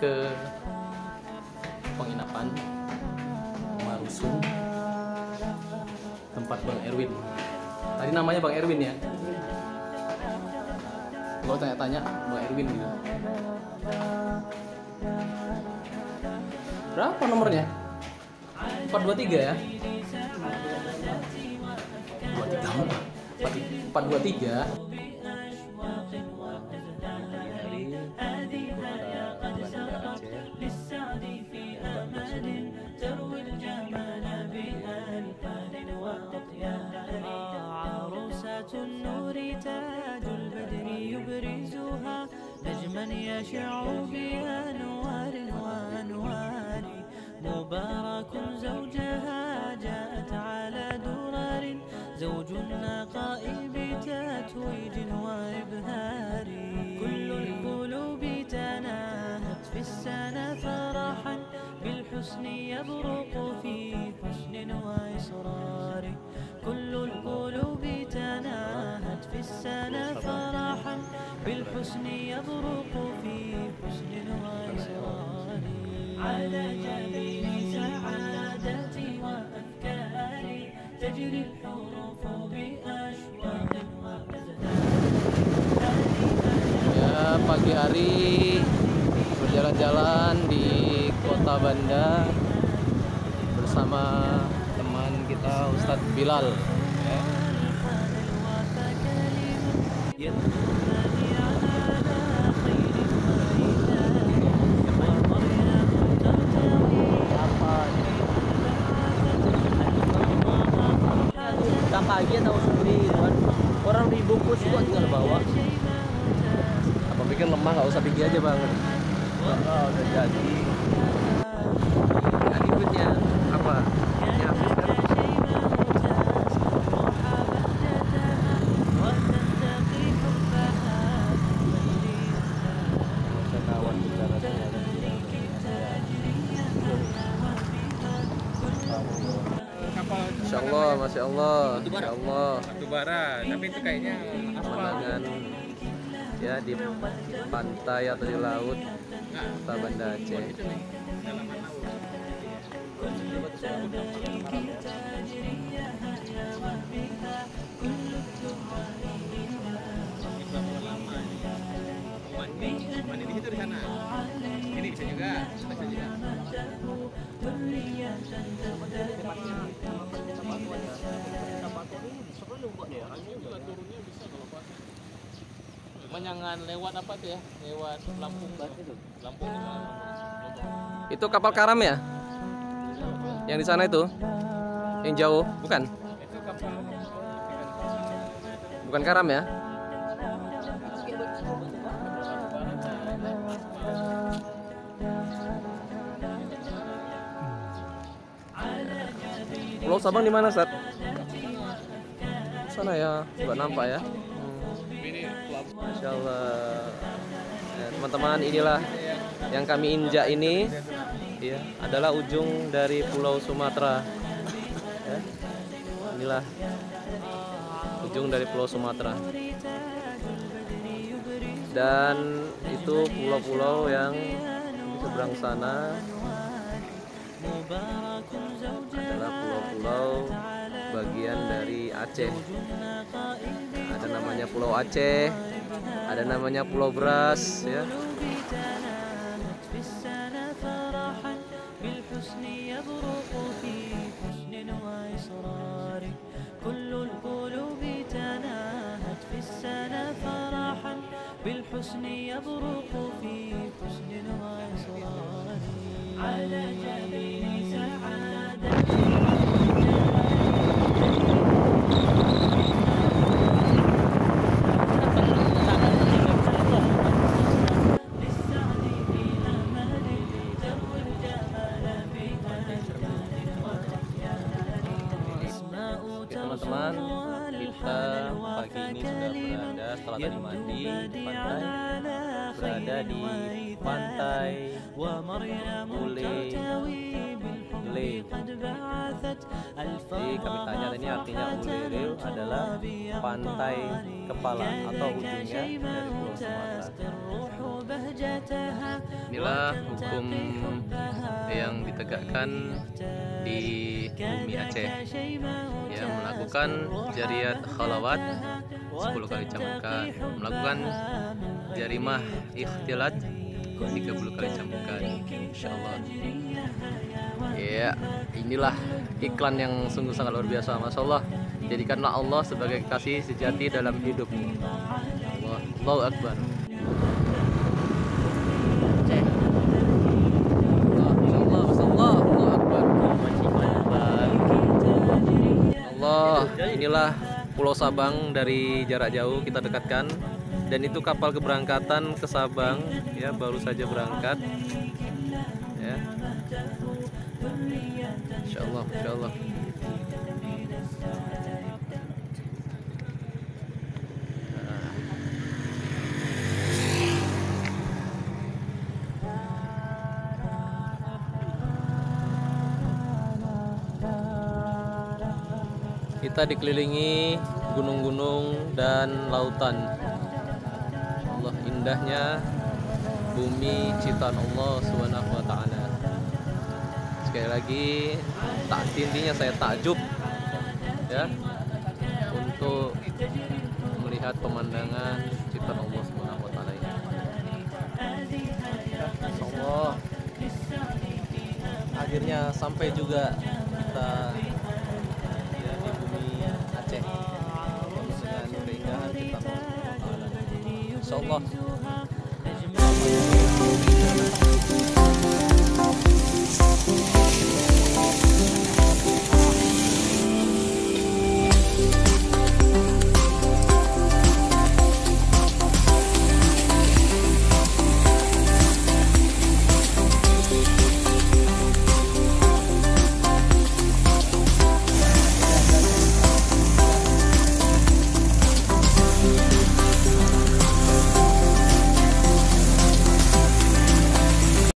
ke penginapan Marusun, tempat Bang Erwin. Tadi namanya Bang Erwin ya. Kalau tanya-tanya Bang Erwin gitu. Berapa nomornya? 423 ya? 423. عروسة النور تاج البدر يبرزها نجما يشع بأنوار وأنوار مبارك زوجها جاءت على درر زوج النقاء بتتويج وإبهار كل القلوب تناهت في السنة فرحا بالحسن يبرق في حسن وإصرار كل القلوب تناهت في السنة فرحا بالحسن يبرق في حسن وإصرار على جبين سعادتي وأفكاري تجري الحروف بأشواق Ya, pagi hari berjalan-jalan di Kota Banda bersama teman kita Ustadz Bilal ya. Udah pagi tahu sendiri kan, orang dibungkus juga tinggal bawa. Apa pikir lemah, nggak usah pergi aja Bang. Udah jadi. Jadi duitnya apa? Ya habis kan? Masya Allah, Masya Allah, Masya Allah. Batu bara, tapi itu kayaknya Pemandangan ya di pantai atau di laut Kota Banda Aceh. mandi di situ di sana. Ini bisa juga, bisa juga. Cuman jangan lewat apa tuh ya, lewat Lampung itu. Lampung. Itu kapal karam ya? Yang di sana itu? Yang jauh, bukan? Itu kapal. Bukan karam ya? Pulau Sabang di mana, Ustaz? Sana ya, nggak nampak ya. Masya Allah. Ya, teman-teman, inilah yang kami injak ini, ya, adalah ujung dari Pulau Sumatera. Ya, inilah ujung dari Pulau Sumatera. Dan itu pulau-pulau yang di seberang sana adalah pulau-pulau bagian dari Aceh. Ada namanya Pulau Aceh, ada namanya Pulau Beras ya. بالحسن يبرق في حسن وإصرار على جبين سعادتي Teman-teman, kita pagi ini sudah berada setelah tadi mandi di pantai, berada di pantai Ule. Jadi kami tanya ini artinya Ulele adalah pantai kepala atau ujungnya dari Pulau Sumatera. Inilah inilah hukum yang ditegakkan di bumi Aceh, ya, melakukan jariyat khalawat 10 kali cambukan, melakukan jarimah ikhtilat 30 kali cambukan, insyaallah. Ya, inilah iklan yang sungguh sangat luar biasa, masya Allah. Jadikanlah Allah sebagai kasih sejati dalam hidupmu. Allahu Akbar. Allah, inilah Pulau Sabang dari jarak jauh kita dekatkan, dan itu kapal keberangkatan ke Sabang, ya, baru saja berangkat, ya. Insyaallah, insyaallah. Kita dikelilingi gunung-gunung dan lautan. Allah, indahnya bumi ciptaan Allah Subhanahu wa taala. Sekali lagi, intinya saya takjub, ya, untuk melihat pemandangan ciptaan Allah Subhanahu wa taala ini. Insyaallah akhirnya sampai juga kita Aceh dengan keindahan ciptaan Allah. Insyaallah.